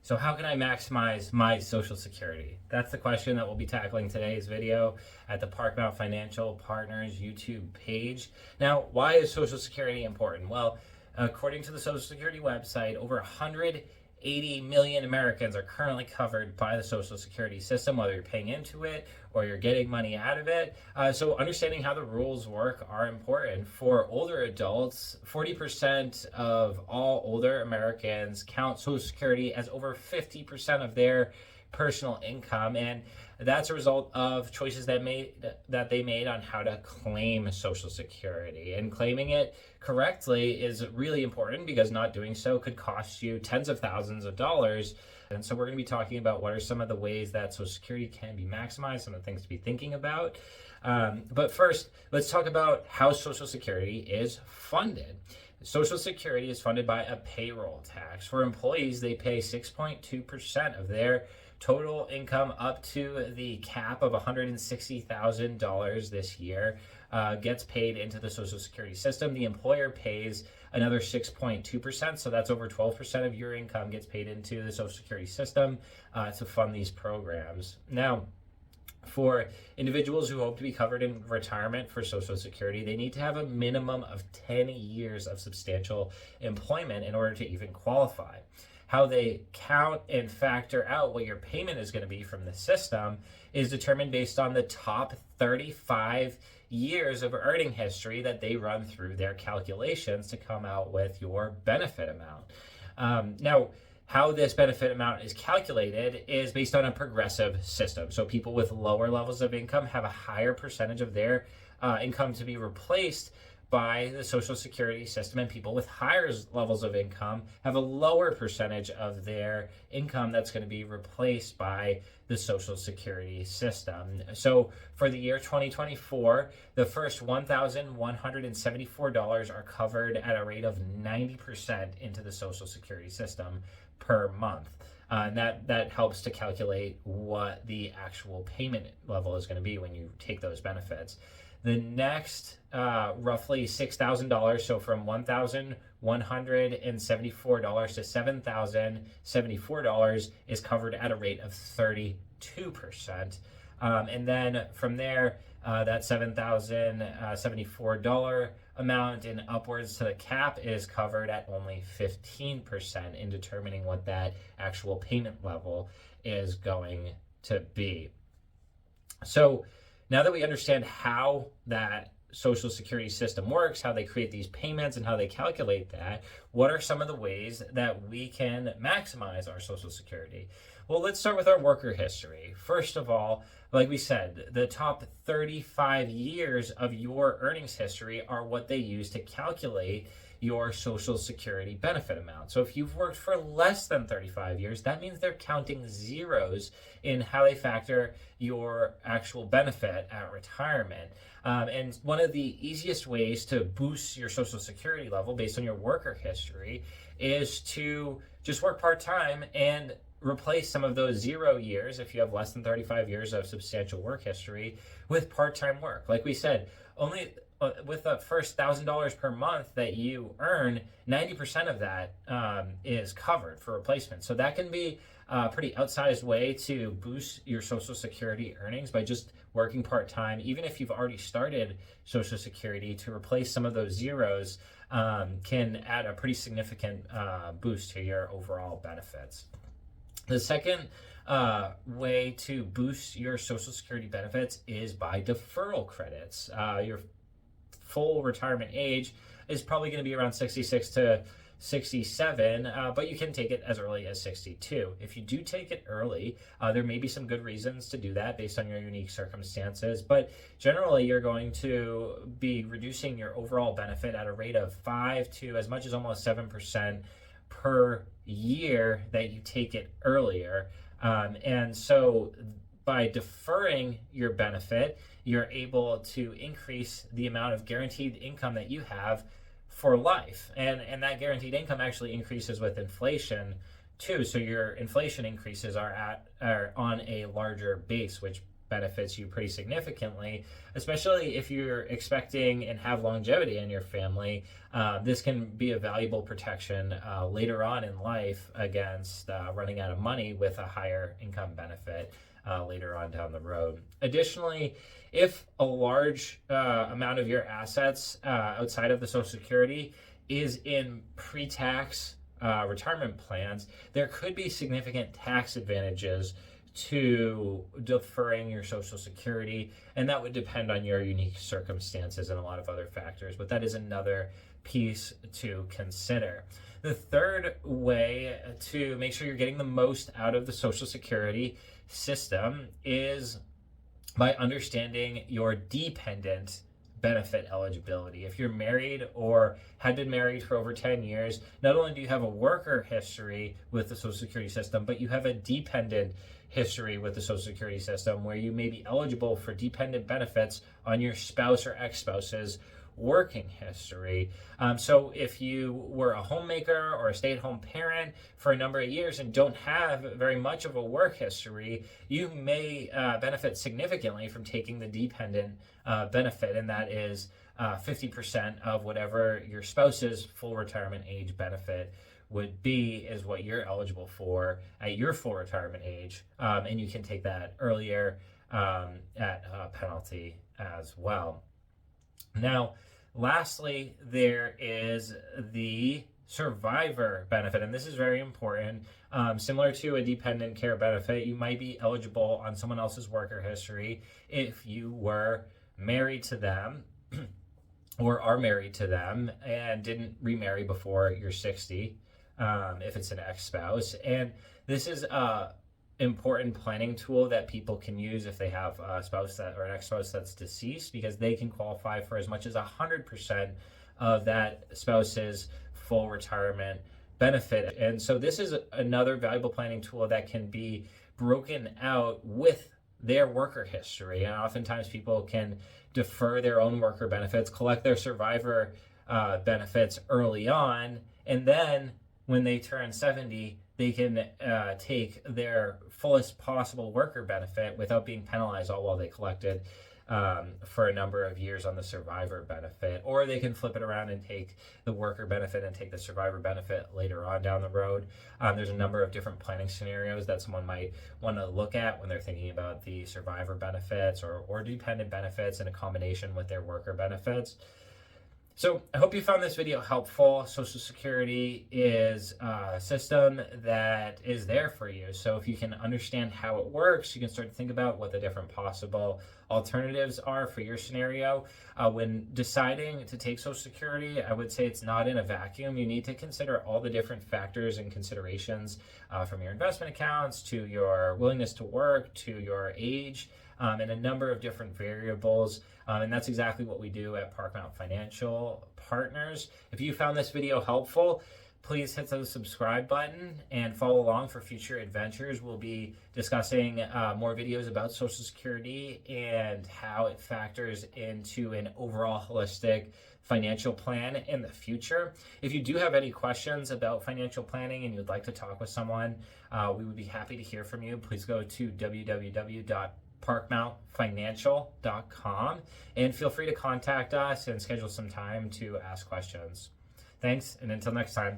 So how can I maximize my Social Security? That's the question that we'll be tackling today's video at the Parkmount Financial Partners YouTube page. Now, why is Social Security important? Well, according to the Social Security website, over 180 million Americans are currently covered by the Social Security system, whether you're paying into it or you're getting money out of it. So understanding how the rules work are important. For older adults, 40% of all older Americans count Social Security as over 50% of their personal income, and that's a result of choices that they made on how to claim Social Security. And claiming it correctly is really important because not doing so could cost you tens of thousands of dollars. And so we're going to be talking about what are some of the ways that Social Security can be maximized, some of the things to be thinking about. But first, let's talk about how Social Security is funded. Social Security is funded by a payroll tax. For employees, they pay 6.2% of their total income up to the cap of $160,000 this year gets paid into the Social Security system. The employer pays another 6.2%, so that's over 12% of your income gets paid into the Social Security system to fund these programs. Now, for individuals who hope to be covered in retirement for Social Security, they need to have a minimum of 10 years of substantial employment in order to even qualify. How they count and factor out what your payment is going to be from the system is determined based on the top 35 years of earning history that they run through their calculations to come out with your benefit amount. Now, how this benefit amount is calculated is based on a progressive system. So people with lower levels of income have a higher percentage of their income to be replaced by the Social Security system, and people with higher levels of income have a lower percentage of their income that's going to be replaced by the Social Security system. So for the year 2024, the first $1,174 are covered at a rate of 90% into the Social Security system per month. And that helps to calculate what the actual payment level is going to be when you take those benefits. The next roughly $6,000, so from $1,174 to $7,074 is covered at a rate of 32%. And then from there, that $7,074 amount and upwards to the cap is covered at only 15% in determining what that actual payment level is going to be. So now that we understand how that Social Security system works, how they create these payments and how they calculate that, what are some of the ways that we can maximize our Social Security? Well, let's start with our worker history. First of all, like we said, the top 35 years of your earnings history are what they use to calculate your Social Security benefit amount. So if you've worked for less than 35 years, that means they're counting zeros in how they factor your actual benefit at retirement. And one of the easiest ways to boost your Social Security level based on your worker history is to just work part-time and replace some of those 0 years, if you have less than 35 years of substantial work history, with part-time work. Like we said, only with the first $1,000 per month that you earn, 90% of that is covered for replacement. So that can be a pretty outsized way to boost your Social Security earnings by just working part-time. Even if you've already started Social Security, to replace some of those zeros can add a pretty significant boost to your overall benefits. The second way to boost your Social Security benefits is by deferral credits. Your full retirement age is probably going to be around 66 to 67, but you can take it as early as 62. If you do take it early, there may be some good reasons to do that based on your unique circumstances, but generally you're going to be reducing your overall benefit at a rate of 5 to as much as almost 7% per year that you take it earlier. And so by deferring your benefit, you're able to increase the amount of guaranteed income that you have for life. And that guaranteed income actually increases with inflation too. So your inflation increases are on a larger base, which benefits you pretty significantly, especially if you're expecting and have longevity in your family. This can be a valuable protection later on in life against running out of money with a higher income benefit later on down the road. Additionally, if a large amount of your assets outside of the Social Security is in pre-tax retirement plans, there could be significant tax advantages to deferring your Social Security, and that would depend on your unique circumstances and a lot of other factors, but that is another piece to consider. The third way to make sure you're getting the most out of the Social Security system is by understanding your dependent benefit eligibility. If you're married or had been married for over 10 years, not only do you have a worker history with the Social Security system, but you have a dependent history with the Social Security system where you may be eligible for dependent benefits on your spouse or ex-spouse's working history. So if you were a homemaker or a stay-at-home parent for a number of years and don't have very much of a work history, you may benefit significantly from taking the dependent benefit, and that is 50% of whatever your spouse's full retirement age benefit would be is what you're eligible for at your full retirement age, and you can take that earlier at penalty as well. Now, lastly, there is the survivor benefit, and this is very important. Similar to a dependent care benefit, you might be eligible on someone else's worker history if you were married to them or are married to them and didn't remarry before you're 60, if it's an ex-spouse. And this is important planning tool that people can use if they have a spouse that or an ex-spouse that's deceased, because they can qualify for as much as 100% of that spouse's full retirement benefit. And so this is another valuable planning tool that can be broken out with their worker history. And oftentimes people can defer their own worker benefits, collect their survivor benefits early on, and then when they turn 70, they can take their fullest possible worker benefit without being penalized all while they collected for a number of years on the survivor benefit. Or they can flip it around and take the worker benefit and take the survivor benefit later on down the road. There's a number of different planning scenarios that someone might want to look at when they're thinking about the survivor benefits or dependent benefits in a combination with their worker benefits. So I hope you found this video helpful. Social Security is a system that is there for you. So if you can understand how it works, you can start to think about what the different possible alternatives are for your scenario. When deciding to take Social Security, I would say it's not in a vacuum. You need to consider all the different factors and considerations from your investment accounts to your willingness to work to your age, and a number of different variables. And that's exactly what we do at Parkmount Financial Partners. If you found this video helpful, please hit the subscribe button and follow along for future adventures. We'll be discussing more videos about Social Security and how it factors into an overall holistic financial plan in the future. If you do have any questions about financial planning and you'd like to talk with someone, we would be happy to hear from you. Please go to www.parkmountfinancial.com and feel free to contact us and schedule some time to ask questions. Thanks, and until next time.